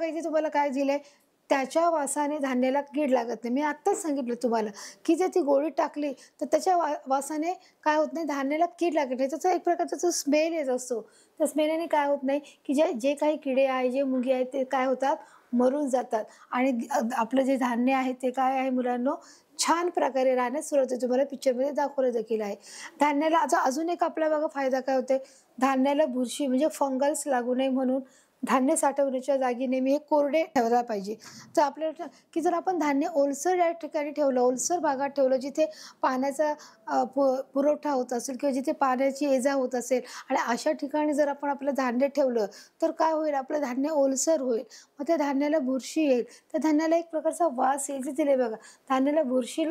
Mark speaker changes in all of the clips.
Speaker 1: बघा इथे तुम्हाला काय दिलंय, त्याच्या वासाने धान्याला कीड लागत नाही. मी आत्ताच सांगितलं तुम्हाला, की जर ती गोळी टाकली तर त्याच्या वासाने काय होत नाही, धान्याला कीड लागत नाही. त्याचा एक प्रकारचा जो स्मेल येत असतो, त्या स्मेलने काय होत नाही, की जे जे काही किडे आहेत, जे मुंगी आहेत ते काय होतात, मरून जातात आणि आपलं जे धान्य आहे ते काय आहे मुलांनो, छान प्रकारे राहण्यास सुरुवात होते. तुम्हाला पिक्चरमध्ये दाखवलं देखील आहे. धान्याला आता अजून एक आपला बघा फायदा काय होते, धान्याला बुरशी म्हणजे फंगल्स लागू नये म्हणून धान्य साठवण्याच्या जागी नेहमी हे कोरडे ठेवला पाहिजे. तर आपल्याला की जर आपण धान्य ओलसर या ठिकाणी ठेवलं, ओलसर भागात ठेवलं, जिथे पाण्याचा पुरवठा होत असेल किंवा जिथे पाण्याची ये-जा होत असेल आणि अशा ठिकाणी जर आपण आपलं धान्य ठेवलं, तर काय होईल, आपलं धान्य ओलसर होईल. मग त्या धान्याला बुरशी येईल. त्या धान्याला एक प्रकारचा वास येईल. तिथे बघा, धान्याला बुरशी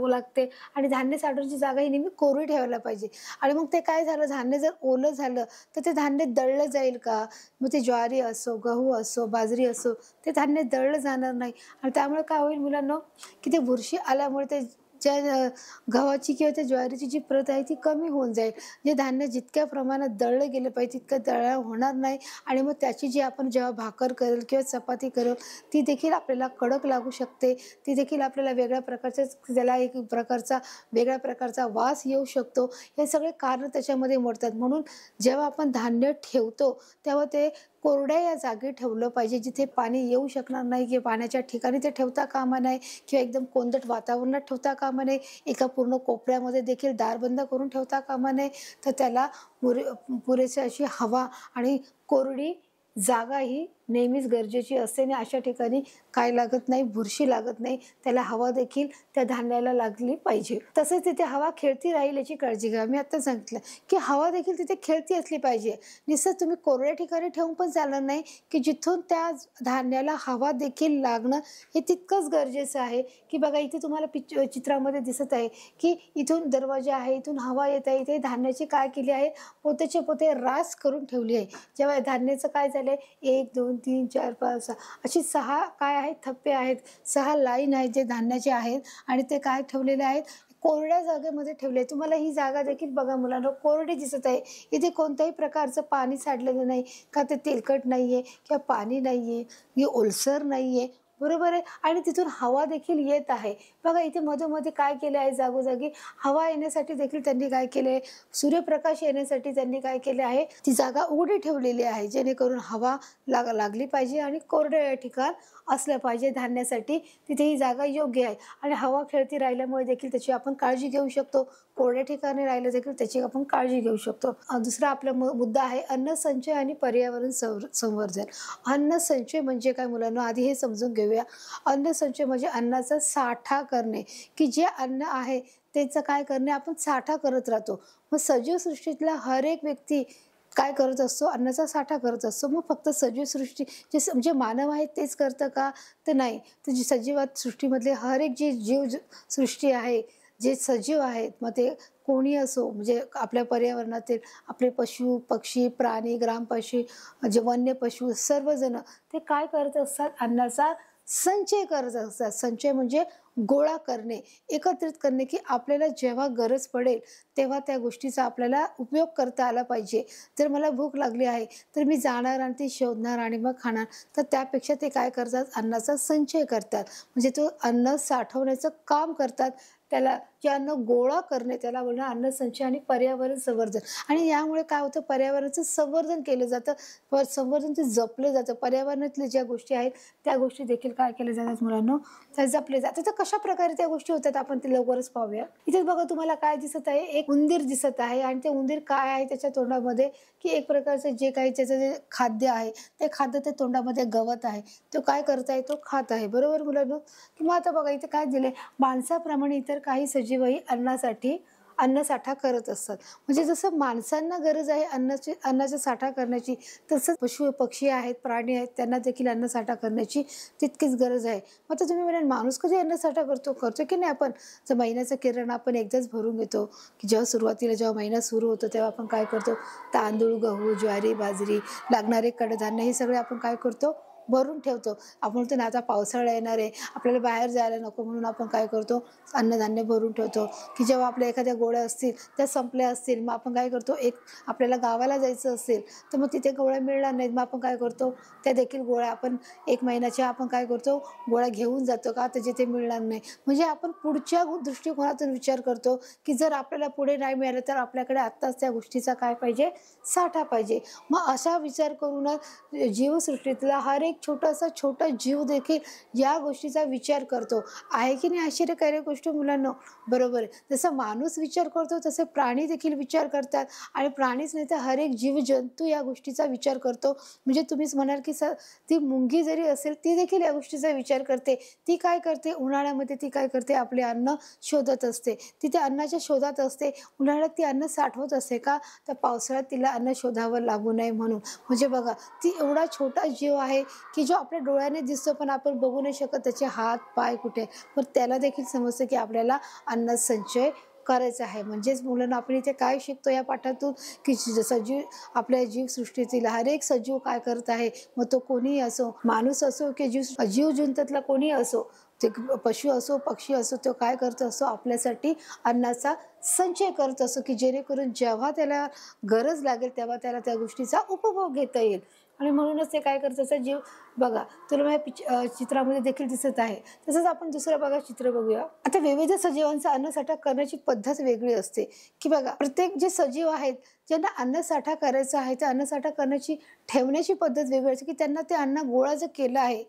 Speaker 1: लागते आणि धान्य साठवण्याची जागा ही नेहमी कोरडी ठेवायला पाहिजे. आणि मग ते काय झालं, धान्य जर ओलं झालं तर ते धान्य दळलं जाईल का? मग ते ज्वारी असो, गहू असो, बाजरी असो, ते धान्य दळलं जाणार नाही आणि त्यामुळे काय होईल मुलांनो, की ते बुरशी आल्यामुळे ते ज्या गव्हाची किंवा त्या ज्वारीची जी प्रत आहे ती कमी होऊन जाईल. जे धान्य जितक्या प्रमाणात दळलं गेलं पाहिजे तितकं दळण होणार नाही आणि मग त्याची जी आपण जेव्हा भाकर करेल किंवा चपाती करेल ती देखील आपल्याला कडक लागू शकते. ती देखील आपल्याला वेगळ्या प्रकारच्या, त्याला एक प्रकारचा वेगळ्या प्रकारचा वास येऊ शकतो. हे सगळे कारणं त्याच्यामध्ये मोडतात. म्हणून जेव्हा आपण धान्य ठेवतो तेव्हा ते कोरड्या या जागी ठेवलं पाहिजे, जिथे पाणी येऊ शकणार नाही किंवा पाण्याच्या ठिकाणी ते ठेवता कामा नये किंवा एकदम कोंदट वातावरणात ठेवता कामा नये. एका पूर्ण कोपऱ्यामध्ये देखील दार बंद करून ठेवता कामा नये. तर त्याला पुरेशी अशी हवा आणि कोरडी जागा ही नेहमीच गरजेची असते आणि अशा ठिकाणी काय लागत नाही, बुरशी लागत नाही. त्याला हवा देखील त्या धान्याला लागली पाहिजे. तसेच तिथे हवा खेळती राहील याची काळजी घ्या. मी आता सांगितलं की हवा देखील तिथे खेळती असली पाहिजे. नुसतं तुम्ही कोरड्या ठिकाणी ठेवून पण चालणार नाही, की जिथून त्या धान्याला हवा देखील लागणं हे तितकंच गरजेचं आहे. की बघा इथे तुम्हाला चित्रामध्ये दिसत आहे की इथून दरवाजा आहे, इथून हवा येत आहे. इथे धान्याची काय केली आहे, पोतेचे पोते रास करून ठेवली आहे. जेव्हा धान्याचं काय झालंय, 1 2 3 4 5 6 अशी 6 काय आहेत, थप्पे आहेत, 6 लाईन आहेत जे धान्याचे आहेत आणि ते काय ठेवलेले आहेत, कोरड्या जागेमध्ये ठेवले. तुम्हाला ही जागा देखील बघा मुलांनो कोरडी दिसत आहे. इथे कोणत्याही प्रकारचं पाणी साठलेलं नाही, का ते तेलकट नाहीये किंवा पाणी नाहीये, हे ओलसर नाहीये, बरोबर आहे. आणि तिथून हवा देखील येत आहे. बघा इथे मधोमध काय केले आहे, जागोजागी हवा येण्यासाठी देखील त्यांनी काय केले आहे, सूर्यप्रकाश येण्यासाठी त्यांनी काय केले आहे, ती जागा उघडी ठेवलेली आहे, जेणेकरून हवा लागली पाहिजे आणि कोरडे ठिकाण असलं पाहिजे धान्यासाठी. तिथे ही जागा योग्य आहे आणि हवा खेळती राहिल्यामुळे देखील त्याची आपण काळजी घेऊ शकतो. कोरड्या ठिकाणी राहिलं देखील त्याची आपण काळजी घेऊ शकतो. दुसरा आपला मुद्दा आहे अन्न संचय आणि पर्यावरण संवर्धन. अन्न संचय म्हणजे काय मुलांना, आधी हे समजून घेऊया. अन्न संचय म्हणजे अन्नाचा साठा करणे, की जे अन्न आहे त्याचं काय करणे, आपण साठा करत राहतो. मग सजीव सृष्टीतला हर एक व्यक्ती काय करत असतो, अन्नाचा साठा करत असतो. मग फक्त सजीव सृष्टी जे मानव आहेत तेच करतं का, तर नाही. तर जी सजीवात सृष्टीमधले हर एक जी जीव सृष्टी आहे, जे सजीव आहेत, मग ते कोणी असो, म्हणजे आपल्या पर्यावरणातील आपले पशु पक्षी प्राणी ग्रामपक्षी जे वन्य पशु सर्वजण ते काय करत असतात, अन्नाचा संचय करत असतात. संचय म्हणजे गोळा करणे, एकत्रित करणे, की आपल्याला जेव्हा गरज पडेल तेव्हा त्या गोष्टीचा आपल्याला उपयोग करता आला पाहिजे. जर मला भूक लागली आहे तर मी जाणार आणि ती शोधणार आणि मग खाणार. तर त्यापेक्षा ते काय करतात, अन्नाचा संचय करतात. म्हणजे तो अन्न साठवण्याचं काम करतात. त्याला जे अन्न गोळा करणे त्याला बोलणार अन्न संचय आणि पर्यावरण संवर्धन. आणि यामुळे काय होतं, पर्यावरणाचं संवर्धन केलं जातं, संवर्धन ते जपलं जातं. पर्यावरणातल्या ज्या गोष्टी आहेत त्या गोष्टी देखील काय केल्या जातात मुलांनो, त्या जपले जातात. तर कशा प्रकारे त्या गोष्टी होतात आपण ते लवकरच पाहूया. इथे बघा तुम्हाला काय दिसत आहे, एक उंदीर दिसत आहे आणि ते उंदीर काय आहे त्याच्या तोंडामध्ये, की एक प्रकारचं जे काही त्याचं जे खाद्य आहे ते खाद्य ते तोंडामध्ये गवत आहे, तो काय करत आहे, तो खात आहे. बरोबर मुलांनो. किंवा आता बघा इथे काय दिले, माणसाप्रमाणे इतर काही सजीवही अन्नासाठी अन्नसाठा करत असतात. म्हणजे जसं माणसांना गरज आहे अन्नाचा साठा करण्याची, तसंच पशु पक्षी आहेत प्राणी आहेत त्यांना देखील अन्नसाठा करण्याची तितकीच गरज आहे. मग तर तुम्ही म्हणाल माणूस कधी अन्नसाठा करतो की नाही. आपण जर महिन्याचं किराणा आपण एकदाच भरून घेतो, की जेव्हा सुरुवातीला जेव्हा महिना सुरू होतो तेव्हा आपण काय करतो, तांदूळ गहू ज्वारी बाजरी लागणारे कडधान्य हे सगळे आपण काय करतो भरून ठेवतो. आपण म्हणतो ना आता पावसाळा येणार आहे, आपल्याला बाहेर जायला नको म्हणून आपण काय करतो, अन्नधान्य भरून ठेवतो, की जेव्हा आपल्या एखाद्या गोळ्या असतील त्या संपल्या असतील, मग आपण काय करतो, आपल्याला गावाला जायचं असेल तर मग तिथे गोळ्या मिळणार नाहीत, मग आपण काय करतो, त्या देखील गोळ्या आपण 1 महिन्याच्या आपण काय करतो, गोळ्या घेऊन जातो का तर जिथे मिळणार नाही. म्हणजे आपण पुढच्या दृष्टिकोनातून विचार करतो, की जर आपल्याला पुढे नाही मिळालं तर आपल्याकडे आत्ताच त्या गोष्टीचा काय पाहिजे, साठा पाहिजे. मग असा विचार करूनच जीवसृष्टीतला हर एक छोटा जीव देखील या गोष्टीचा विचार करतो. आहे की नाही आश्चर्यकारक गोष्ट मुलांनो? बरोबर आहे. जसं माणूस विचार करतो तसे प्राणी देखील विचार करतात आणि प्राणीच नाही तर हर एक जीवजंतू या गोष्टीचा विचार करतो. म्हणजे तुम्हीच म्हणाल की ती मुंगी जरी असेल ती देखील या गोष्टीचा विचार करते. ती काय करते, उन्हाळ्यामध्ये ती काय करते, आपले अन्न शोधत असते. ती त्या अन्नाच्या शोधात असते. उन्हाळ्यात ती अन्न साठवत असते का, तर पावसाळ्यात तिला अन्न शोधावं लागू नये म्हणून. म्हणजे बघा, ती एवढा छोटा जीव आहे की जो आपल्या डोळ्याने दिसतो पण आपण बघू नाही शकत त्याचे हात पाय कुठे, पण त्याला देखील समजतं की आपल्याला अन्न संचय करायचं आहे. म्हणजेच मुलांना आपण इथे काय शिकतो या पाठातून, की सजीव आपल्या जीवसृष्टीतील हर एक सजीव काय करत आहे, मग तो कोणीही असो, माणूस असो की जीवजंतूतला कोणीही असो, ते पशु असो पक्षी असो, तो काय करत असतो, आपल्यासाठी अन्नाचा संचय करत असतो, की जेणेकरून जेव्हा त्याला गरज लागेल तेव्हा त्याला त्या गोष्टीचा उपभोग घेता येईल. आणि म्हणूनच ते काय करत असं जीव बघा, तुला माझ्या चित्रामध्ये देखील दिसत आहे. तसंच आपण दुसरं बघा चित्र बघूया. आता विविध सजीवांचा अन्नसाठा करण्याची पद्धत वेगळी असते, की बघा प्रत्येक जे सजीव आहेत ज्यांना अन्नसाठा करायचा आहे त्या अन्नसाठा करण्याची ठेवण्याची पद्धत वेगळी असते, की त्यांना ते अन्न गोळा जर केलं आहे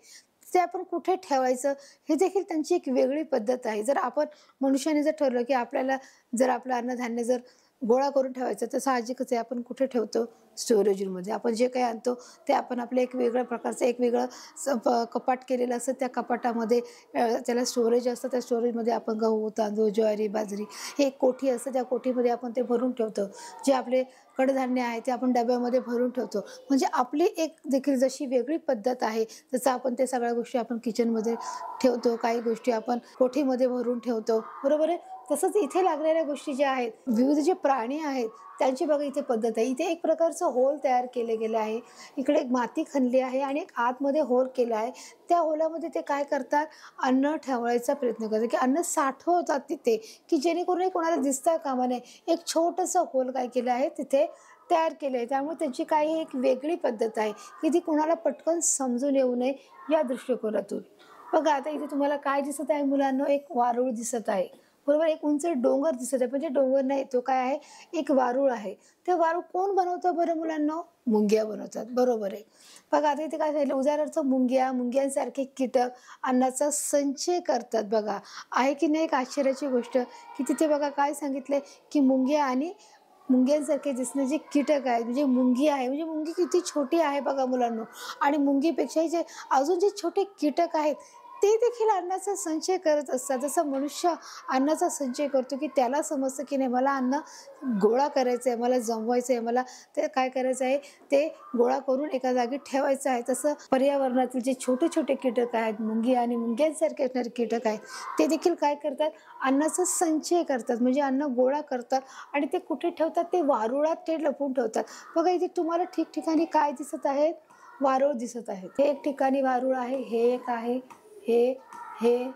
Speaker 1: ते आपण कुठे ठेवायचं हे देखील त्यांची एक वेगळी पद्धत आहे. जर आपण मनुष्याने जर ठरवलं की आपल्याला जर आपलं अन्नधान्य जर गोळा करून ठेवायचं तर साहजिकच आहे आपण कुठे ठेवतो, स्टोरेज रूममध्ये. आपण जे काही आणतो ते आपण आपलं एक वेगळ्या प्रकारचं एक वेगळं कपाट केलेलं असतं. त्या कपाटामध्ये त्याला स्टोरेज असतं. त्या स्टोरेजमध्ये आपण गहू तांदूळ ज्वारी बाजरी हे एक कोठी असतं, त्या कोठीमध्ये आपण ते भरून ठेवतो. जे आपले कडधान्य आहे ते आपण डब्यामध्ये भरून ठेवतो. म्हणजे आपली एक देखील जशी वेगळी पद्धत आहे, जसं आपण ते सगळ्या गोष्टी आपण किचनमध्ये ठेवतो, काही गोष्टी आपण कोठीमध्ये भरून ठेवतो, बरोबर आहे. तसंच इथे लागणाऱ्या गोष्टी ज्या आहेत, विविध जे प्राणी आहेत त्यांची बघा इथे पद्धत आहे. इथे एक प्रकारचं होल तयार केले गेलं आहे. इकडे एक माती खणली आहे आणि एक आतमध्ये होल केला आहे. त्या होलामध्ये ते काय करतात, अन्न ठेवायचा प्रयत्न करतात, की अन्न साठवतात तिथे, की जेणेकरून कोणाला दिसता कामा नये. एक छोटंसं होल काय केलं आहे तिथे तयार केलं आहे. त्यामुळे त्याची काही एक वेगळी पद्धत आहे, की ती कोणाला पटकन समजून येऊ नये या दृष्टिकोनातून. बघा आता इथे तुम्हाला काय दिसत आहे मुलांना, एक वारूळ दिसत आहे, बरोबर. एक उंच डोंगर दिसत आहे, म्हणजे डोंगर नाही तो काय आहे, एक वारूळ आहे. ते वारूळ कोण बनवतं बरं मुलांना, मुंग्या बनवतात, बरोबर आहे. बघा आता इथे काय झालं, उदाहरणार्थ मुंग्यांसारखे कीटक अन्नाचा संचय करतात. बघा आहे की नाही एक आश्चर्याची गोष्ट, की तिथे बघा काय सांगितलंय, की मुंग्यांसारखे दिसणे जे कीटक आहेत, म्हणजे मुंगी आहे, म्हणजे मुंगी किती छोटी आहे बघा मुलांना. आणि मुंगीपेक्षाही जे अजून जे छोटे कीटक आहेत ते देखील अन्नाचा संचय करत असतात. जसं मनुष्य अन्नाचा संचय करतो, की त्याला समजतं की नाही मला अन्न गोळा करायचं आहे, मला जमवायचं आहे, मला ते काय करायचं आहे, ते गोळा करून एका जागी ठेवायचं आहे. तसं पर्यावरणातील जे छोटे छोटे कीटक आहेत, मुंगी आणि मुंग्यांसारखे असणारे कीटक आहेत, ते देखील काय करतात, अन्नाचा संचय करतात. म्हणजे अन्न गोळा करतात आणि ते कुठे ठेवतात, ते वारुळात ते लपवून ठेवतात. बघा इथे तुम्हाला ठिकठिकाणी काय दिसत आहेत, वारूळ दिसत आहेत. हे एक ठिकाणी वारूळ आहे, हे एक आहे, हे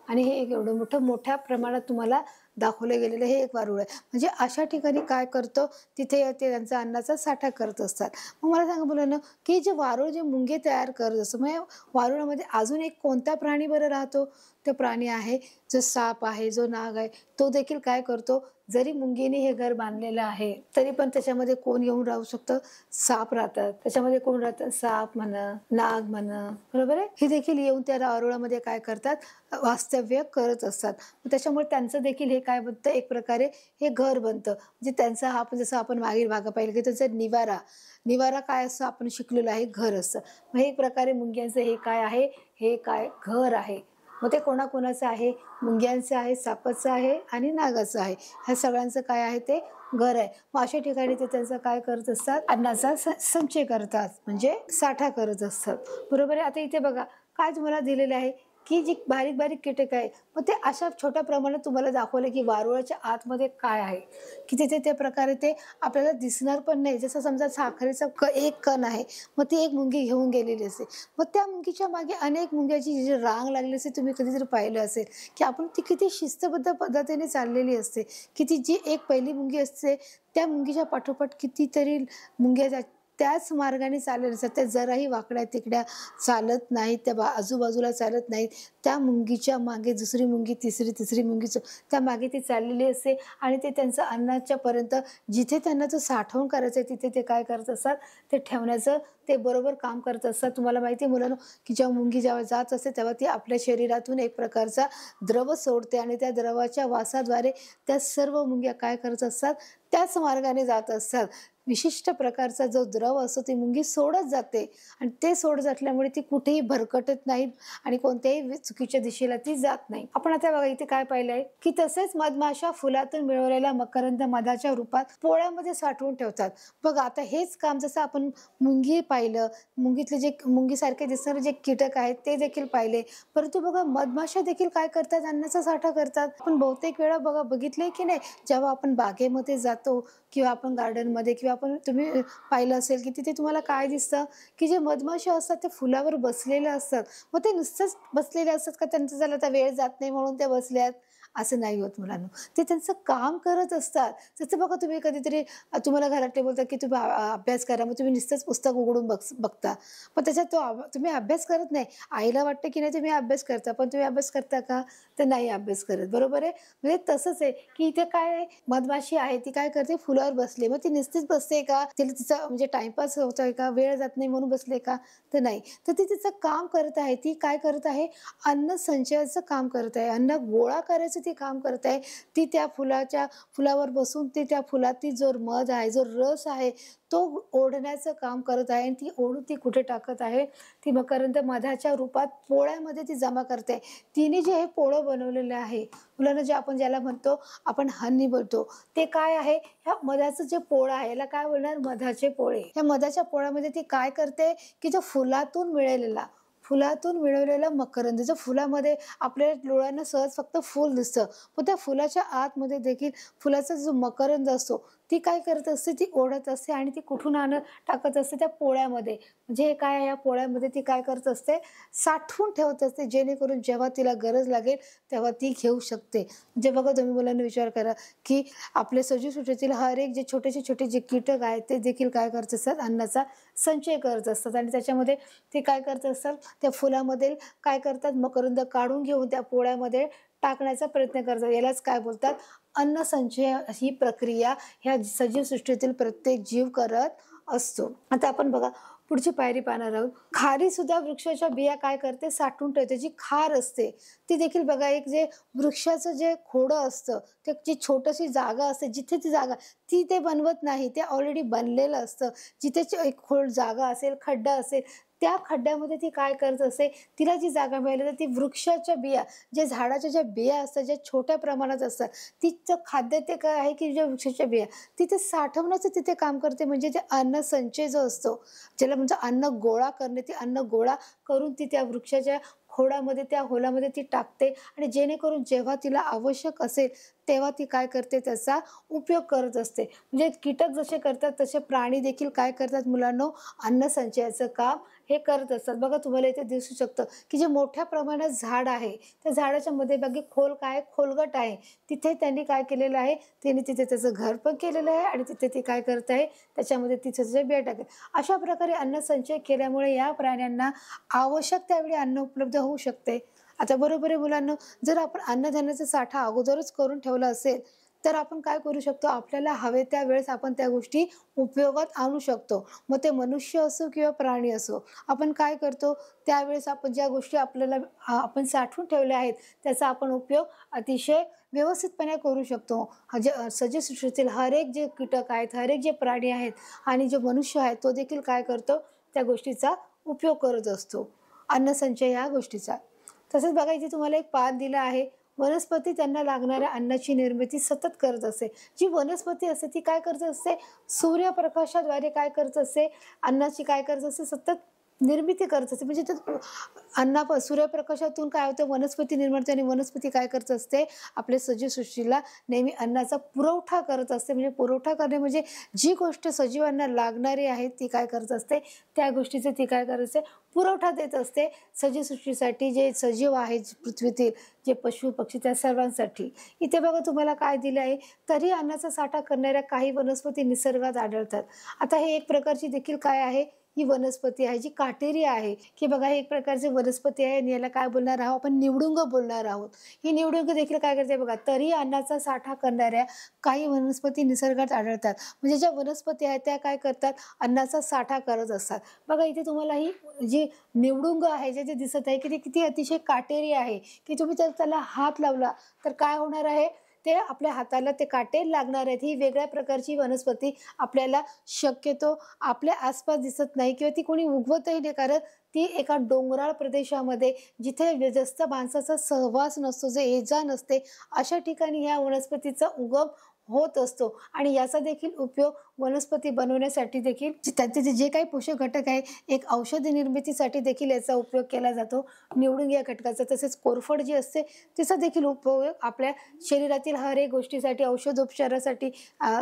Speaker 1: आणि हे एक एवढं मोठ्या प्रमाणात तुम्हाला दाखवलं गेलेलं हे एक वारूळ आहे. म्हणजे अशा ठिकाणी काय करतो, तिथे ते त्यांचा अन्नाचा साठा करत असतात. मग मला सांगा मुलांना, की जे वारूळ जे मुंगे तयार करत असतं, मग वारुळामध्ये अजून एक कोणता प्राणी बरं राहतो, तो प्राणी आहे जो साप आहे, जो नाग आहे. तो देखील काय करतो, जरी मुंगीने हे घर बांधलेलं आहे तरी पण त्याच्यामध्ये कोण येऊन राहू शकतं, साप राहतात. त्याच्यामध्ये कोण राहतं, साप म्हणा नाग म्हणा, बरोबर आहे. हे देखील येऊन त्या वारुळामध्ये काय करतात, वास्तव्य करत असतात. त्याच्यामुळे त्यांचं देखील हे काय बनतं, एक प्रकारे हे घर बनतं. म्हणजे त्यांचा हा जसं आपण मागील भागा पाहिलं की त्यांचा निवारा काय असं आपण शिकलेलं आहे, घर असतं. मग एक प्रकारे मुंग्यांचं हे काय आहे, हे काय घर आहे. मग ते कोणाकोणाचं आहे, मुंग्यांचं आहे, सापाचं आहे आणि नागाचं आहे. ह्या सगळ्यांचं काय आहे, ते घर आहे. मग अशा ठिकाणी ते त्यांचं काय करत असतात, अन्नाचा संचय करतात, म्हणजे साठा करत असतात, बरोबर आहे. आता इथे बघा काय तुम्हाला दिलेलं आहे, की जी बारीक बारीक कीटक आहे, मग ते अशा छोट्या प्रमाणात तुम्हाला दाखवलं की वारुळाच्या आतमध्ये काय आहे, की तिथे त्या प्रकारे ते आपल्याला दिसणार पण नाही. जसं समजा साखरेचा एक कण आहे, मग ती एक मुंगी घेऊन गेलेली असते, मग त्या मुंगीच्या मागे अनेक मुंग्याची जी रांग लागली असते, तुम्ही कधीतरी पाहिलं असेल की आपण ती किती शिस्तबद्ध पद्धतीने चाललेली असते, की ती जी एक पहिली मुंगी असते त्या मुंगीच्या पाठोपाठ कितीतरी मुंग्या त्याच मार्गाने चाललेल्या असतात. त्या जराही वाकड्या तिकड्या चालत नाहीत, त्या आजूबाजूला चालत नाहीत. त्या मुंगीच्या मागे दुसरी मुंगी, तिसरी मुंगी त्या मागे ती चाललेली असते आणि ते त्यांचं अन्नाच्या पर्यंत जिथे त्यांना तो साठवून करायचं आहे तिथे ते काय करत असतात, ते ठेवण्याचं ते बरोबर काम करत असतात. तुम्हाला माहिती आहे मुलांनो, की जेव्हा मुंगी जेव्हा जात असते तेव्हा ती आपल्या शरीरातून एक प्रकारचा द्रव सोडते आणि त्या द्रवाच्या वासाद्वारे त्या सर्व मुंग्या काय करत असतात, त्याच मार्गाने जात असतात. विशिष्ट प्रकारचा जो द्रव असतो ती मुंगी सोडत जाते आणि ते सोडत जातल्यामुळे ती कुठेही भरकटत नाही आणि कोणत्याही चुकीच्या दिशेला ती जात नाही. आपण आता बघा इथे काय पाहिलंय, की तसेच मधमाशा फुलातून मिळवलेला मकरंद मधाच्या रूपात पोळ्यामध्ये साठवून ठेवतात. बघा आता हेच काम जसं आपण मुंगी पाहिलं, मुंगीतले जे मुंगीसारखे दिसणारे जे कीटक आहेत ते देखील पाहिले, परंतु बघा मधमाशा देखील काय करतात, अन्नाचा साठा करतात. आपण बहुतेक वेळा बघितलंय की नाही, जेव्हा आपण बागेमध्ये जातो किंवा आपण गार्डनमध्ये किंवा तुम्ही पाहिलं असेल की तिथे तुम्हाला काय दिसतं, की जे मधमाशा असतात ते फुलावर बसलेले असतात. मग ते नुसतंच बसलेले असतात का त्यांचं झालं तर वेळ जात नाही म्हणून ते बसले असं नाही होत मुलांनो. ते त्यांचं काम करत असतात. जसं बघा तुम्ही कधीतरी तुम्हाला घरातले बोलतात की तुम्ही अभ्यास करा, मग तुम्ही नुसतंच पुस्तक उघडून बघता. पण त्याच्यात तुम्ही अभ्यास करत नाही. आईला वाटतं की नाही तुम्ही अभ्यास करता, पण तुम्ही अभ्यास करता का? तर नाही अभ्यास करत. बरोबर आहे? म्हणजे तसंच आहे की इथे काय आहे, मधमाशी आहे ती काय करते, फुलावर बसली. मग ती नुसतीच बसते का? तिला तिचा म्हणजे टाईमपास होतोय का? वेळ जात नाही म्हणून बसले का? तर नाही. तर ती तिचं काम करत आहे. ती काय करत आहे? अन्न संचयाचं काम करत आहे. अन्न गोळा करायचं ती काम करत आहे. ती त्या फुलावर बसून ती त्या फुलातील जो मध आहे, जो रस आहे तो ओढण्याचं काम करत आहे आणि ती ओढून ती कुठे टाकत आहे, ती मकरंद मधाच्या रूपात पोळ्यामध्ये ती जमा करते. तिने जे हे पोळं बनवलेलं आहे, मुलांना जे आपण ज्याला म्हणतो आपण हनी बोलतो, ते काय आहे, ह्या मधाचं जे पोळं आहे याला काय बोलणार, मधाचे पोळे. ह्या मधाच्या पोळ्यामध्ये ती काय करते, की जो फुलातून मिळवलेला मकरंद, जो फुलामध्ये आपल्या डोळ्यांना सहज फक्त फूल दिसतं, पण त्या फुलाच्या आतमध्ये देखील फुलाचा जो मकरंद असतो ती काय करत असते, ती ओढत असते आणि ती कुठून टाकत असते, त्या पोळ्यामध्ये. म्हणजे हे काय, या पोळ्यामध्ये ती काय करत असते, साठवून ठेवत असते, जेणेकरून जेव्हा तिला गरज लागेल तेव्हा ती घेऊ शकते. म्हणजे बघा तुम्ही मुलांना विचार करा, की आपले सजीवसृष्टीतील हर एक जे छोटे जे कीटक आहेत ते देखील काय करत असतात, अन्नाचा संचय करत असतात आणि त्याच्यामध्ये ते काय करत असतात, त्या फुलामध्ये काय करतात, मकरंद काढून घेऊन त्या पोळ्यामध्ये टाकण्याचा प्रयत्न करतात. यालाच काय बोलतात, अन्न संचय ही प्रक्रिया ह्या सजीवसृष्टीतील प्रत्येक जीव करत असतो. आता आपण बघा पुढची पायरी पाहणार आहोत. खारी सुद्धा वृक्षाच्या बिया काय करते, साठवून ठेवते. जी खार असते ती देखील बघा, एक जे वृक्षाचं जे खोडं असतं, ते जी छोटीशी जागा असते, जिथे ती जागा ती ते बनवत नाही, ते ऑलरेडी बनलेलं असतं. जिथे एक खोल जागा असेल, खड्डा असेल, त्या खड्ड्यामध्ये ती काय करत असते, तिला जी जागा मिळाली तर ती वृक्षाच्या बिया, जे झाडाच्या ज्या बिया असतात, ज्या छोट्या प्रमाणात असतात, तिचं खाद्य ते काय आहे, की ज्या वृक्षाच्या बिया तिथे साठवण्याचं तिथे काम करते. म्हणजे ते अन्न संचय जो असतो, ज्याला म्हणजे अन्न गोळा करणे, ती अन्न गोळा करून ती त्या वृक्षाच्या खोडामध्ये, त्या होलामध्ये ती टाकते आणि जेणेकरून जेव्हा तिला आवश्यक असेल तेव्हा ती काय करते, त्याचा उपयोग करत असते. म्हणजे कीटक जसे करतात तसे प्राणी देखील काय करतात मुलांनो, अन्न संचयाचं काम हे करत असतात. बघा तुम्हाला इथे दिसू शकतं, की जे मोठ्या प्रमाणात झाड आहे, त्या झाडाच्या मध्यभागी खोलगट आहे. तिथे त्यांनी काय केलेलं आहे, तिने तिथे त्याचं घर पण केलेलं आहे आणि तिथे ती काय करत आहे, त्याच्यामध्ये तिथे बिया टाकत. अशा प्रकारे अन्न संचय केल्यामुळे या प्राण्यांना आवश्यक त्यावेळी अन्न उपलब्ध होऊ शकते. आता बरोबर आहे मुलांनो, जर आपण अन्नधान्याचा साठा अगोदरच करून ठेवला असेल तर आपण काय करू शकतो, आपल्याला हवे त्यावेळेस आपण त्या गोष्टी उपयोगात आणू शकतो. मग ते मनुष्य असो किंवा प्राणी असो, आपण काय करतो त्यावेळेस आपण ज्या गोष्टी आपण साठवून ठेवल्या आहेत त्याचा आपण उपयोग अतिशय व्यवस्थितपणे करू शकतो. सजीवसृष्टीतील हर एक जे कीटक आहेत, हर एक जे प्राणी आहेत आणि जे मनुष्य आहेत तो देखील काय करतो, त्या गोष्टीचा उपयोग करत असतो, अन्नसंचय या गोष्टीचा. तसंच बघा इथे तुम्हाला एक पाठ दिला आहे, वनस्पती त्यांना लागणाऱ्या अन्नाची निर्मिती सतत करत असते. जी वनस्पती असते ती काय करत असते, सूर्यप्रकाशाद्वारे काय करत असते, अन्नाची काय करत असते, सतत निर्मिती करत असते. म्हणजे सूर्यप्रकाशातून काय होतं, वनस्पती निर्माण होते आणि वनस्पती काय करत असते, आपल्या सजीव सृष्टीला नेहमी अन्नाचा पुरवठा करत असते. म्हणजे पुरवठा करणे म्हणजे जी गोष्ट सजीवांना लागणारी आहे ती काय करत असते, त्या गोष्टीचे ती काय करत असते, पुरवठा देत असते सजीव सृष्टीसाठी. जे सजीव आहेत पृथ्वीतील, जे पशु पक्षी, त्या सर्वांसाठी. इथे बघा तुम्हाला काय दिलं आहे, तरी अन्नाचा साठा करणाऱ्या काही वनस्पती निसर्गात आढळतात. आता हे एक प्रकारची देखील काय आहे, ही वनस्पती आहे जी काटेरी आहे. की बघा हे एक प्रकारचे वनस्पती आहे आणि याला काय बोलणार आहोत आपण, निवडुंग बोलणार आहोत. ही निवडुंग देखील काय करते बघा, तरी अन्नाचा साठा करणाऱ्या काही वनस्पती निसर्गात आढळतात. म्हणजे ज्या वनस्पती आहेत त्या काय करतात, अन्नाचा साठा करत असतात. बघा इथे तुम्हाला ही जी निवडुंग आहे जे दिसत आहे की ती किती अतिशय काटेरी आहे, की तुम्ही त्याला हात लावला तर काय होणार आहे, ते आपल्या हाताला ते काटे लागणार आहेत. ही वेगळ्या प्रकारची वनस्पती आपल्याला शक्यतो आपल्या आसपास दिसत नाही किंवा ती कोणी उगवतही नाही, कारण ती एका डोंगराळ प्रदेशामध्ये, जिथे जास्त माणसाचा सहवास नसतो, जे ये-जा नसते, अशा ठिकाणी ह्या वनस्पतीचा उगम होत असतो. आणि याचा देखील उपयोग वनस्पती बनवण्यासाठी देखील त्यांचे जे काही पोषक घटक आहे, एक औषधी निर्मितीसाठी देखील याचा उपयोग केला जातो, निवडुंग या घटकाचा. तसेच कोरफड जी असते तिचा देखील उपयोग आपल्या शरीरातील हर एक गोष्टीसाठी, औषधोपचारासाठी,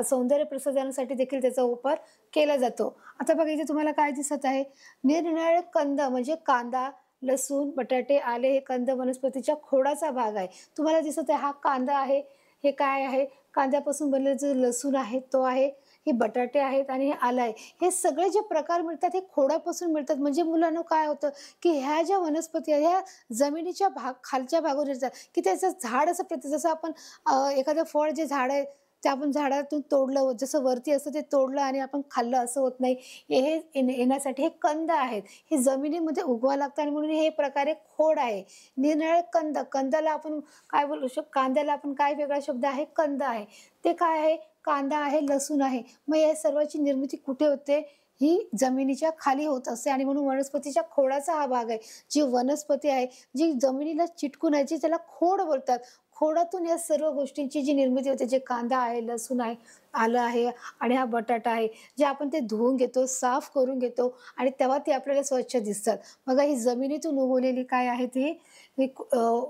Speaker 1: सौंदर्य प्रसाधनासाठी देखील त्याचा वापर केला जातो. आता बघा इथे तुम्हाला काय दिसत आहे, निरनिराळे कंद म्हणजे कांदा, लसूण, बटाटे, आले हे कंद वनस्पतीच्या खोडाचा भाग आहे. तुम्हाला दिसत आहे हा कांदा आहे, हे काय आहे, कांद्यापासून बनलेलं जे लसूण आहे तो आहे, हे बटाटे आहेत आणि हे आलं आहे. हे सगळे जे प्रकार मिळतात हे खोडापासून मिळतात. म्हणजे मुलांनो काय होतं, की ह्या ज्या वनस्पती आहेत ह्या जमिनीच्या खालच्या भागावर येतात, की त्याचं झाड असं जसं आपण एखादं फळ जे झाड आहे ते आपण झाडातून तोडलं, जसं वरती असतं ते तोडलं आणि आपण खाल्लं असं होत नाही. हे येण्यासाठी हे कंद आहेत, हे जमिनीमध्ये उगवावं लागतं आणि म्हणून हे प्रकारे खोड आहे. निरनिराळे कंद, कंदाला आपण काय बोलू शकतो, कांद्याला आपण काय वेगळा शब्द आहे, कंद आहे. ते काय आहे, कांदा आहे, लसूण आहे. मग या सर्वांची निर्मिती कुठे होते, ही जमिनीच्या खाली होत असते आणि म्हणून वनस्पतीच्या खोडाचा हा भाग आहे. जी वनस्पती आहे, जी जमिनीला चिटकून आहे, जी त्याला खोड बोलतात. खोडातून या सर्व गोष्टींची जी निर्मिती होते, जे कांदा आहे, लसूण आहे, आलं आहे आणि हा बटाटा आहे, जे आपण ते धुवून घेतो, साफ करून घेतो आणि तेव्हा ते आपल्याला स्वच्छ दिसतात. बघा ही जमिनीतून उगवलेली काय आहे, ती ही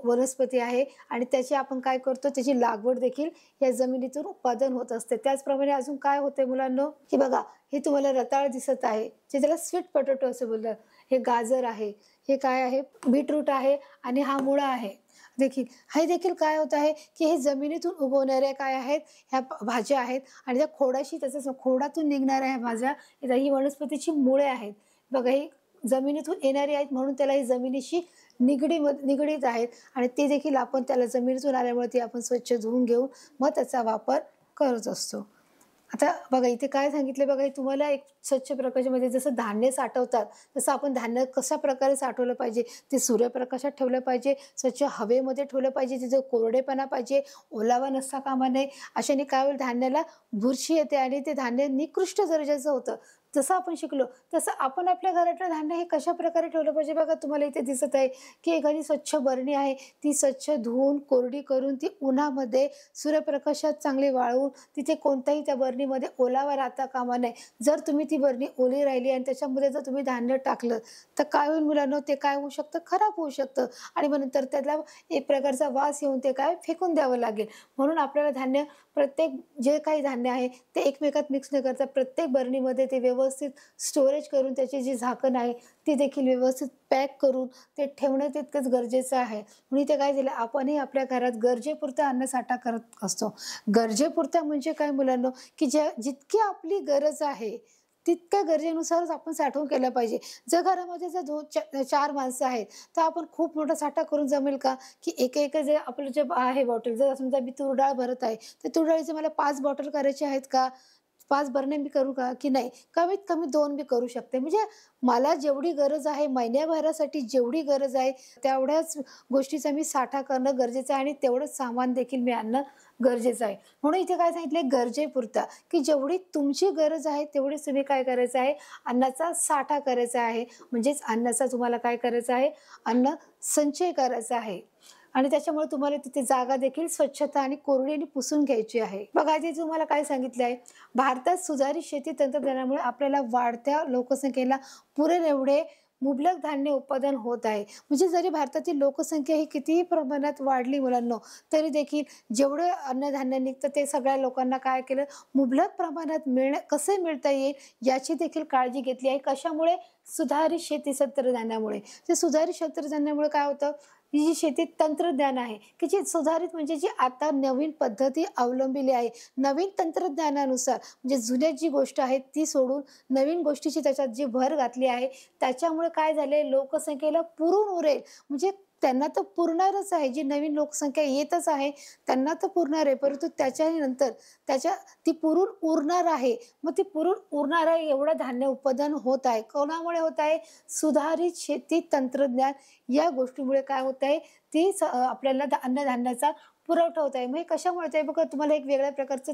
Speaker 1: वनस्पती आहे आणि त्याची आपण काय करतो, त्याची लागवड देखील या जमिनीतून उत्पादन होत असते. त्याचप्रमाणे अजून काय होते मुलांनो, की बघा हे तुम्हाला रताळ दिसत आहे, जे त्याला स्वीट पोटॅटो असं बोलतात. हे गाजर आहे, हे काय आहे, बीटरूट आहे आणि हा मुळा आहे देखील. हे देखील काय होत आहे, की हे जमिनीतून उगवणाऱ्या काय आहेत, ह्या भाज्या आहेत आणि त्या खोडाशी, त्याचं खोडातून निघणाऱ्या ह्या भाज्या, ही वनस्पतीची मुळे आहेत. बघा ही जमिनीतून येणारी आहेत म्हणून त्याला ही जमिनीशी निगडीत आहेत आणि ते देखील आपण त्याला जमिनीतून आल्यामुळे ते आपण स्वच्छ धुवून घेऊन मग त्याचा वापर करत असतो. आता बघा इथे काय सांगितले, बघा हे तुम्हाला एक स्वच्छ प्रकाशामध्ये जसं धान्य साठवतात तसं आपण धान्य कशा प्रकारे साठवलं पाहिजे, ते सूर्यप्रकाशात ठेवलं पाहिजे, स्वच्छ हवेमध्ये ठेवलं पाहिजे, तिचं कोरडेपणा पाहिजे, ओलावा नसता कामा नये. अशाने काय होईल, धान्याला बुरशी येते आणि ते धान्य निकृष्ट दर्जाचं होतं. जसं आपण शिकलो तसं आपण आपल्या घरातलं धान्य हे कशा प्रकारे ठेवलं पाहिजे. बघा तुम्हाला इथे दिसत आहे की एखादी स्वच्छ बरणी आहे, ती स्वच्छ धुवून कोरडी करून ती उन्हामध्ये सूर्यप्रकाशात चांगली वाळवून, तिथे कोणताही त्या बरणीमध्ये ओलावा राहता कामा नये. जर तुम्ही ती बरणी ओली राहिली आणि त्याच्यामध्ये जर तुम्ही धान्य टाकलं तर काय होईल मुलांनो, ते काय होऊ शकतं, खराब होऊ शकतं आणि मग नंतर त्याला एक प्रकारचा वास येऊन ते काय फेकून द्यावं लागेल. म्हणून आपल्याला धान्य, प्रत्येक जे काही धान्य आहे ते एकमेकात मिक्स न करता प्रत्येक बरणीमध्ये ते व्यवस्थित स्टोरेज करून त्याची जी झाकण आहे ती देखील व्यवस्थित पॅक करून ते ठेवणं तितकंच गरजेचं आहे. म्हणून इथे काय झालं, आपणही आपल्या घरात गरजेपुरता अन्नसाठा करत असतो. गरजेपुरता म्हणजे काय मुलांनो, की जितकी आपली गरज आहे तितक्या गरजेनुसारच आपण साठवून केलं पाहिजे. जर घरामध्ये जर 2-4 माणसं आहेत तर आपण खूप मोठा साठा करून जमेल का, की एक जे आपलं जे आहे बॉटल, जर समजा मी तूर डाळ भरत आहे तर तूर डाळीचे मला 5 बॉटल करायचे आहेत का, 5 बरण्या मी करू का, की नाही, कमीत कमी 2 मी करू शकते. म्हणजे मला जेवढी गरज आहे, महिन्याभरासाठी जेवढी गरज आहे तेवढ्याच गोष्टीचा मी साठा करणं गरजेचं आहे आणि तेवढंच सामान देखील मी आणणं गरजेचं आहे. म्हणून इथे काय सांगितलंय, गरजेपुरता, की जेवढी तुमची गरज आहे तेवढीच तुम्ही काय करायचं आहे, अन्नाचा साठा करायचा आहे. म्हणजेच अन्नाचा तुम्हाला काय करायचं आहे, अन्न संचय करायचा आहे आणि त्याच्यामुळे तुम्हाला तिथे जागा देखील स्वच्छता आणि कोरडीने पुसून घ्यायची आहे. बघा इथे तुम्हाला काय सांगितलं आहे, भारतात सुधारित शेती तंत्रज्ञानामुळे आपल्याला वाढत्या लोकसंख्येला पुरेल एवढे मुबलक धान्य उत्पादन होत आहे. म्हणजे जरी भारतातील लोकसंख्या ही कितीही प्रमाणात वाढली मुलांनो, तरी देखील जेवढं अन्नधान्य निघतं ते सगळ्या लोकांना काय केलं, मुबलक प्रमाणात कसे मिळता येईल याची देखील काळजी घेतली आहे. कशामुळे? सुधारित शेती तंत्रज्ञानामुळे. ते सुधारित तंत्रज्ञानामुळे काय होतं, ही जी शेती तंत्रज्ञान आहे, की जी सुधारित म्हणजे जी आता नवीन पद्धती अवलंबिली आहे. नवीन तंत्रज्ञानानुसार म्हणजे जुन्या जी गोष्ट आहे ती सोडून नवीन गोष्टीची त्याच्यात जी भर घातली आहे, त्याच्यामुळे काय झालंय, लोकसंख्येला पुरून उरेल म्हणजे त्यांना तर पुरणारच आहे. जी नवीन लोकसंख्या येतच आहे, त्यांना तर पुरणार आहे. परंतु त्याच्यानंतर ती पुरून उरणार आहे. मग ती पुरून उरणार आहे एवढं धान्य उत्पादन होत आहे. कोणामुळे होत आहे? सुधारित शेती तंत्रज्ञान या गोष्टीमुळे काय होत आहे, आपल्याला अन्नधान्याचा पुरवठा होत आहे. मग हे कशामुळे होत आहे? बघा, तुम्हाला एक वेगळ्या प्रकारचं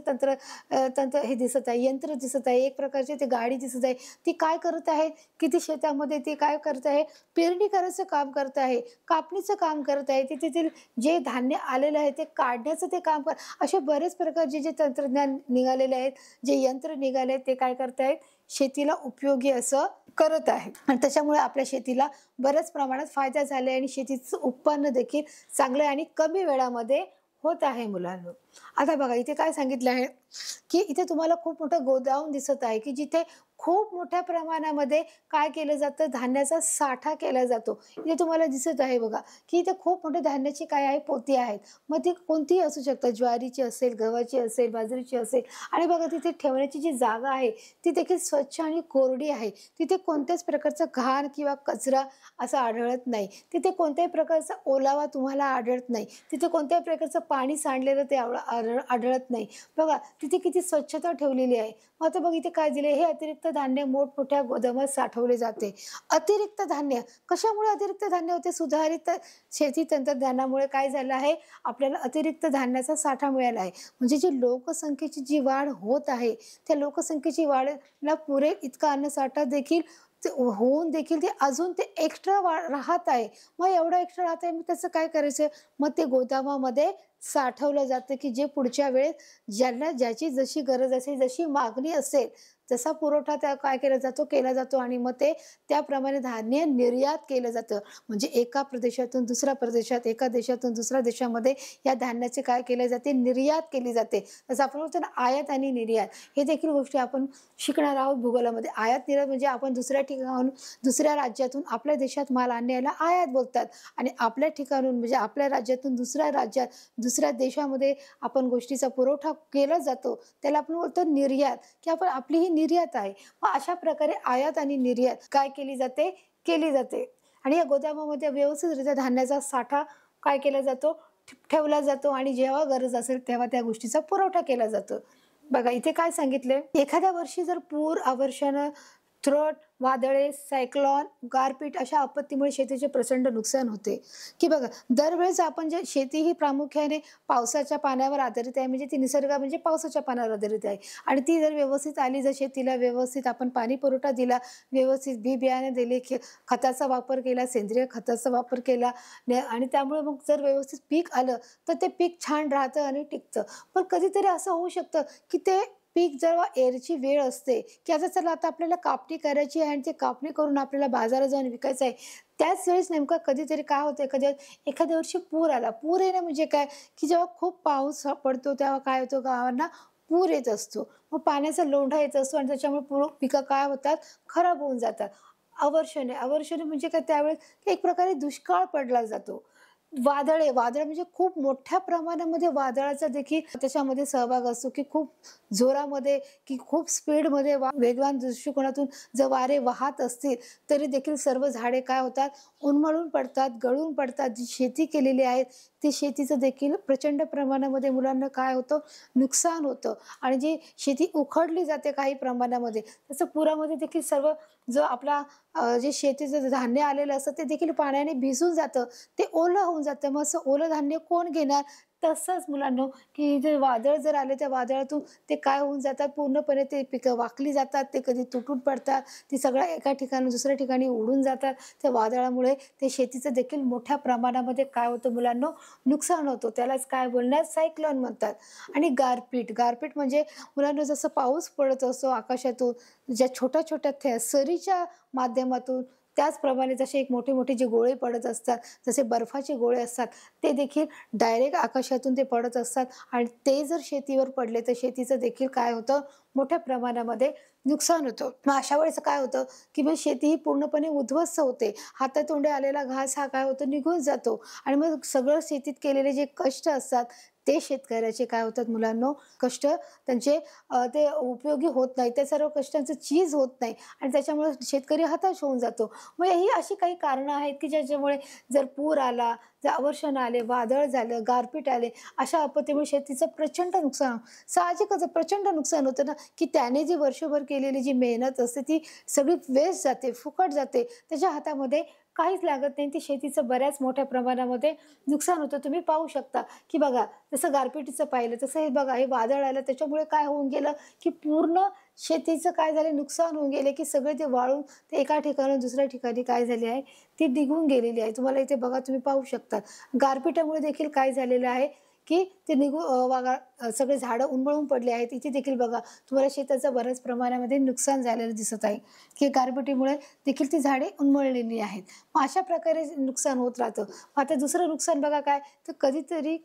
Speaker 1: तंत्र हे दिसत आहे, यंत्र दिसत आहे. एक प्रकारची ती गाडी दिसत आहे. ती काय करत आहे? किती शेतामध्ये ती काय करत आहे? पेरणी करायचं काम करत आहे, कापणीचं काम करत आहे. तिथेतील जे धान्य आलेलं आहे ते काढण्याचं ते काम असे बरेच प्रकारचे जे तंत्रज्ञान निघालेले आहेत, जे यंत्र निघाले आहेत, ते काय करत आहेत? शेतीला उपयोगी असं करत आहे. आणि त्याच्यामुळे आपल्या शेतीला बऱ्याच प्रमाणात फायदा झाला आहे आणि शेतीचं उत्पन्न देखील चांगलं आणि कमी वेळामध्ये होत आहे मुलांनो. आता बघा, इथे काय सांगितलं आहे, की इथे तुम्हाला खूप मोठं गोदाम दिसत आहे, की जिथे खूप मोठ्या प्रमाणामध्ये काय केलं जातं, धान्याचा साठा केला जातो. इथे तुम्हाला दिसत आहे बघा, की इथे खूप मोठे धान्याची काय आहे, पोती आहेत. मग ती कोणतीही असू शकतात, ज्वारीची असेल, गव्हाची असेल, बाजरीची असेल. आणि बघा, तिथे ठेवण्याची जी जागा आहे ती देखील स्वच्छ आणि कोरडी आहे. तिथे कोणत्याच प्रकारचं घाण किंवा कचरा असं आढळत नाही. तिथे कोणत्याही प्रकारचा ओलावा तुम्हाला आढळत नाही. तिथे कोणत्याही प्रकारचं पाणी सांडलेलं ते आढळत नाही. बघा, तिथे किती स्वच्छता ठेवलेली आहे. मग आता बघ, इथे काय दिले, हे अतिरिक्त धान्य मोठमोठ्या गोदामात साठवले जाते. अतिरिक्त धान्य कशामुळे अतिरिक्त धान्य होते? सुधारित शेती तंत्रज्ञानामुळे काय झालं आहे, आपल्याला अतिरिक्त धान्याचा साठा मिळाला आहे. म्हणजे जी लोकसंख्येची जी वाढ होत आहे, त्या लोकसंख्येची वाढला पुरेल इतका अन्नसाठा देखील होऊन देखील ते अजून ते एक्स्ट्रा राहत आहे. मग एवढा एक्स्ट्रा राहत आहे, मग त्याचं काय करायचं? मग ते गोदामामध्ये साठवलं जातं, की जे पुढच्या वेळेस ज्याची जशी गरज असेल, जशी मागणी असेल, जसा पुरवठा त्या काय केला जातो आणि मग ते त्याप्रमाणे धान्य निर्यात केलं जातं. म्हणजे एका प्रदेशातून दुसऱ्या प्रदेशात, एका देशातून दुसऱ्या देशामध्ये या धान्याचे काय केले जाते, निर्यात केली जाते. जसं आपण बोलतो ना, आयात आणि निर्यात, हे देखील गोष्टी आपण शिकणार आहोत भूगोलामध्ये. आयात निर्यात म्हणजे आपण दुसऱ्या ठिकाणाहून, दुसऱ्या राज्यातून आपल्या देशात माल आणण्याला आयात बोलतात. आणि आपल्या ठिकाणून म्हणजे आपल्या राज्यातून दुसऱ्या राज्यात, दुसऱ्या देशामध्ये आपण गोष्टीचा पुरवठा केला जातो, त्याला आपण बोलतो निर्यात, की आपली ही निर्यात आहे. मग अशा प्रकारे आयात आणि निर्यात काय केली जाते. आणि या गोदामामध्ये व्यवस्थितरित्या धान्याचा साठा काय केला जातो, ठेवला जातो आणि जेव्हा गरज असेल तेव्हा त्या गोष्टीचा पुरवठा केला जातो. बघा, इथे काय सांगितले, एखाद्या वर्षी जर पूर, अवर्षण, थ्रोट, वादळे, सायक्लॉन, गारपीट अशा आपत्तीमुळे शेतीचे प्रचंड नुकसान होते. की बघा, दरवेळेस आपण जे शेती ही प्रामुख्याने पावसाच्या पाण्यावर आधारित आहे. म्हणजे ती निसर्ग म्हणजे पावसाच्या पाण्यावर आधारित आहे. आणि ती जर व्यवस्थित आली, जर शेतीला व्यवस्थित आपण पाणी पुरवठा दिला, व्यवस्थित बी बियाणे दिले, खताचा वापर केला, सेंद्रिय खताचा वापर केला आणि त्यामुळे मग जर व्यवस्थित पीक आलं तर ते पीक छान राहतं आणि टिकतं. पण कधीतरी असं होऊ शकतं की ते पीक जेव्हा यायची वेळ असते, की आता चला, आता आपल्याला कापणी करायची आहे आणि ते कापणी करून आपल्याला बाजारात जाऊन विकायचं आहे, त्याच वेळेस नेमका कधीतरी काय होतं, एखाद्या वर्षी पूर आला. पूर येणं म्हणजे काय, की जेव्हा खूप पाऊस पडतो तेव्हा काय होतं, गावांना पूर येत असतो. मग पाण्याचा लोंढा येत असतो आणि त्याच्यामुळे पिकं काय होतात, खराब होऊन जातात. अवर्षणे म्हणजे काय, त्यावेळेस एक प्रकारे दुष्काळ पडला जातो. वादळ म्हणजे खूप मोठ्या प्रमाणामध्ये वादळाचा देखील त्याच्यामध्ये सहभाग असतो, की खूप जोरामध्ये, की खूप स्पीडमध्ये, वेगवान दृष्टिकोनातून जर वारे वाहत असतील तरी देखील सर्व झाडे काय होतात, उन्मळून पडतात, गळून पडतात. जी शेती केलेली आहे ती शेतीचं देखील प्रचंड प्रमाणामध्ये मुलांना काय होतं, नुकसान होतं. आणि जी शेती उखडली जाते काही प्रमाणामध्ये, तसं पुरामध्ये देखील सर्व जो आपला जे शेतीचं धान्य आलेलं असतं ते देखील पाण्याने भिजून जातं, ते ओलं होऊन जातं. मग असं ओलं धान्य कोण घेणार? तसंच मुलांनो, की जे वादळ जर आले, त्या वादळातून ते काय होऊन जातात, पूर्णपणे ते पिकं वाकली जातात, ते कधी तुटून पडतात, ती सगळ्या एका ठिकाणी दुसऱ्या ठिकाणी उडून जातात. त्या वादळामुळे ते शेतीचं देखील मोठ्या प्रमाणामध्ये काय होतं मुलांनो, नुकसान होतं. त्यालाच काय बोलणार, सायक्लोन म्हणतात. आणि गारपीट म्हणजे मुलांनो, जसं पाऊस पडत असतो आकाशातून, ज्या छोट्या छोट्या सरीच्या माध्यमातून त्याचप्रमाणे जसे एक मोठे मोठे जे गोळे पडत असतात, जसे बर्फाचे गोळे असतात, ते देखील डायरेक्ट आकाशातून ते पडत असतात आणि ते जर शेतीवर पडले तर शेतीचं देखील काय होतं, मोठ्या प्रमाणामध्ये नुकसान होतं. मग अशा वेळेस काय होतं, की मग शेती ही पूर्णपणे उद्ध्वस्त होते. हातातोंडी आलेला घास हा काय होतो, निघून जातो आणि मग सगळं शेतीत केलेले जे कष्ट असतात ते शेतकऱ्याचे काय होतात मुलांनो, कष्ट त्यांचे ते उपयोगी होत नाही. त्या सर्व कष्टांचं चीज होत नाही आणि त्याच्यामुळे शेतकरी हताश होऊन जातो. मग ही अशी काही कारणं आहेत, की ज्याच्यामुळे जर पूर आला, जर अवर्षण आले, वादळ झालं, गारपीट आले, अशा आपत्तीमुळे शेतीचं प्रचंड नुकसान, साहजिकच आहे प्रचंड नुकसान होतं ना, की त्याने जी वर्षभर केलेली जी मेहनत असते ती सगळी वेस्ट जाते, फुकट जाते. त्याच्या हातामध्ये काहीच लागत नाही. ती शेतीचं बऱ्याच मोठ्या प्रमाणामध्ये नुकसान होतं. तुम्ही पाहू शकता, की बघा जसं गारपिटीचं पाहिलं, तसं हे बघा हे वादळ आलं त्याच्यामुळे काय होऊन गेलं, की पूर्ण शेतीचं काय झालं नुकसान होऊन गेले, की सगळे ते वाळून ते एका ठिकाणाहून दुसऱ्या ठिकाणी काय झाले आहे, ती निघून गेलेली आहे. तुम्हाला इथे बघा तुम्ही पाहू शकता. गारपिटामुळे देखील काय झालेलं आहे, की ते सगळे झाडं उन्मळून पडले आहेत. इथे देखील बघा तुम्हाला शेताचं बऱ्याच प्रमाणामध्ये नुकसान झालेलं दिसत आहे, की गारपिटीमुळे देखील ती झाडे उन्मळलेली आहेत. मग अशा प्रकारे नुकसान होत राहतं. मग आता दुसरं नुकसान बघा काय, तर कधीतरी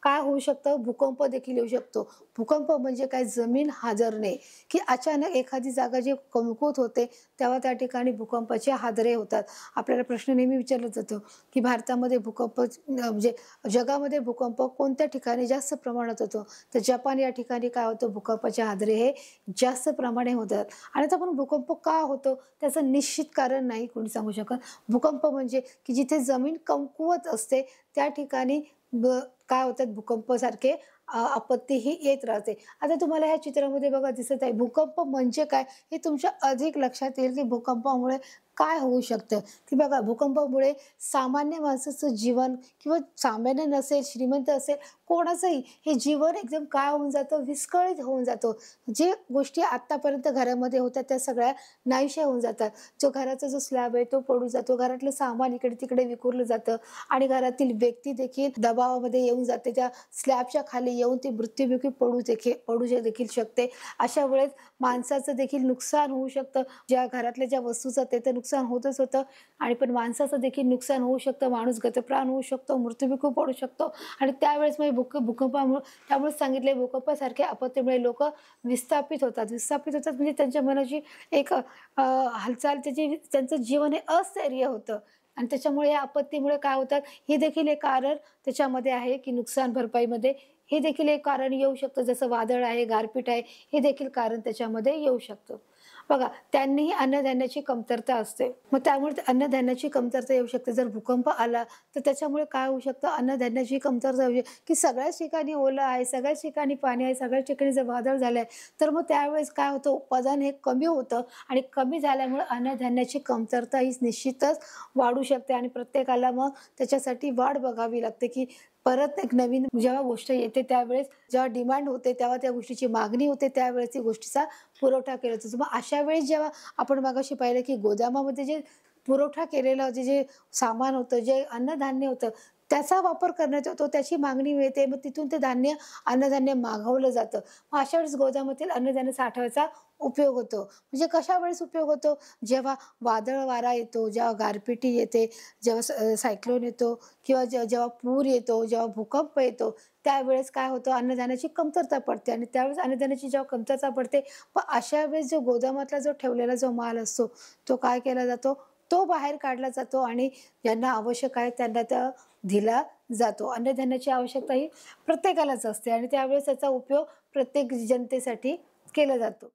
Speaker 1: काय होऊ शकतं, भूकंप देखील येऊ शकतो. भूकंप म्हणजे काय, जमीन हादरणे, की अचानक एखादी जागा जी कमकुवत होते, तेव्हा त्या ठिकाणी भूकंपाचे हादरे होतात. आपल्याला प्रश्न नेहमी विचारला जातो, की भारतामध्ये भूकंप म्हणजे जगामध्ये भूकंप कोणत्या ठिकाणी जास्त प्रमाणात होतो? तर जपान या ठिकाणी काय होतं, भूकंपाचे हादरे हे जास्त प्रमाणे होतात. आणि आता आपण भूकंप का होतो, त्याचं निश्चित कारण नाही कोणी सांगू शकत. भूकंप म्हणजे की जिथे जमीन कमकुवत असते, त्या ठिकाणी काय होतात भूकंपासारखे आपत्ती ही येत राहते. आता तुम्हाला ह्या चित्रामध्ये बघा दिसत आहे, भूकंप म्हणजे काय हे तुमच्या अधिक लक्षात येईल, की भूकंपामुळे काय होऊ शकतं. की बघा भूकंपामुळे सामान्य माणसाचं जीवन किंवा सामान्य नसेल, श्रीमंत असेल, कोणाचंही हे जीवन एकदम काय होऊन जातं, विस्कळीत होऊन जातो. जे गोष्टी आत्तापर्यंत घरामध्ये होत्या त्या सगळ्या नाहीशा होऊन जातात. घराचा जो स्लॅब आहे तो पडून जातो. घरातलं सामान इकडे-तिकडे विखुरलं जातं आणि घरातील व्यक्ती देखील दबावामध्ये येऊन जाते. त्या स्लॅबच्या खाली येऊन ती मृत्युमुखी पडू देखील शकते. अशा वेळेस माणसाचं देखील नुकसान होऊ शकतं. घरातल्या ज्या वस्तूचं ते तर नुकसान होतच होतं आणि पण माणसाचं देखील नुकसान होऊ शकतं. माणूस गतप्राण होऊ शकतो, मृत्युमुखी पडू शकतो आणि त्यावेळेस मग भूकंपामुळे त्यामुळे सांगितले भूकंपासारख्या आपत्तीमुळे लोकं विस्थापित होतात. विस्थापित होतात म्हणजे त्यांच्या मनाची एक हालचाल त्यांचं जीवन हे अस्थैर्य होतं आणि त्याच्यामुळे या आपत्तीमुळे काय होतात, हे देखील एक कारण त्याच्यामध्ये आहे, की नुकसान भरपाईमध्ये हे देखील एक कारण येऊ शकतं. जसं वादळ आहे, गारपीट आहे, हे देखील कारण त्याच्यामध्ये येऊ शकतं. बघा त्यांनीही अन्नधान्याची कमतरता असते. मग त्यामुळे अन्नधान्याची कमतरता येऊ शकते. जर भूकंप आला तर त्याच्यामुळे काय होऊ शकतं, अन्नधान्याची कमतरता होऊ शकते, की सगळ्याच ठिकाणी ओलं आहे, सगळ्याच ठिकाणी पाणी आहे, सगळ्याच ठिकाणी जर वादळ झालंय, तर मग त्यावेळेस काय होतं, उत्पादन हे कमी होतं आणि कमी झाल्यामुळे अन्नधान्याची कमतरता ही निश्चितच वाढू शकते आणि प्रत्येकाला मग त्याच्यासाठी वाट बघावी लागते, की परत एक नवीन जेव्हा गोष्ट येते त्यावेळेस जेव्हा डिमांड होते, तेव्हा त्या गोष्टीची मागणी होते, त्यावेळेस ती गोष्टीचा पुरवठा केला जातो. मग अशा वेळेस जेव्हा आपण मगाशी पाहिलं, की गोदामामध्ये जे पुरवठा केलेलं जे सामान होतं, जे अन्नधान्य होतं, त्याचा वापर करण्यात येतो, त्याची मागणी मिळते. मग तिथून ते अन्नधान्य मागवलं जातं. मग अशा वेळेस गोदामातील अन्नधान्य साठवायचा उपयोग होतो. म्हणजे कशा वेळेस उपयोग होतो? जेव्हा वादळ वारा येतो, जेव्हा गारपिटी येते, जेव्हा सायक्लोन येतो किंवा जेव्हा पूर येतो, जेव्हा भूकंप येतो, त्यावेळेस काय होतं, अन्नधान्याची कमतरता पडते आणि त्यावेळेस अन्नधान्याची जेव्हा कमतरता पडते, मग अशा वेळेस जो गोदामातला जो ठेवलेला जो माल असतो, तो काय केला जातो, तो बाहेर काढला जातो आणि ज्यांना आवश्यक आहे त्यांना त्या दिला जातो. अन्नधान्याची आवश्यकता ही प्रत्येकालाच असते आणि त्यावेळेस त्याचा उपयोग प्रत्येक जनतेसाठी केला जातो.